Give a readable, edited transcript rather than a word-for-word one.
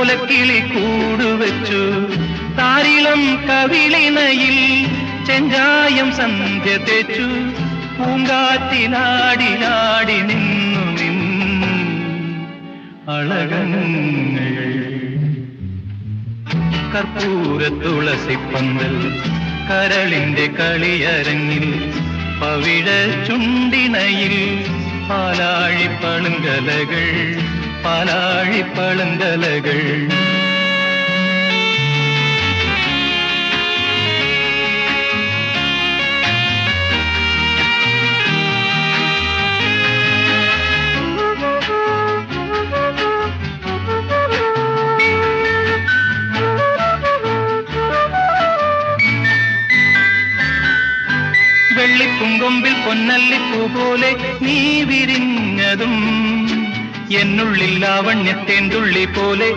ഓലക്കിളി കൂടുവച്ചു താരിളം കവിളിനയിൽ ചെഞ്ചായം സന്ധ്യ തേച്ചു പൂങ്കാറ്റിലാടിലാടി നിന്നു നിന്നു അളകങ്ങൾ കർപ്പൂര തുളസിപ്പന്തൽ കരളിന്റെ കളിയരങ്ങിൽ പവിഴ ചുണ്ടിണയിൽ പാലാഴിപ്പളുങ്കലകൾ പാലാഴിപ്പളുങ്കലകൾ വെള്ളിപ്പുങ്കൊമ്പിൽ പൊന്നല്ലിപ്പൂ പോലെ നീ വിരിഞ്ഞതും എന്നുള്ളിൽ ലാവണ്യത്തേന്തുള്ളി പോലെ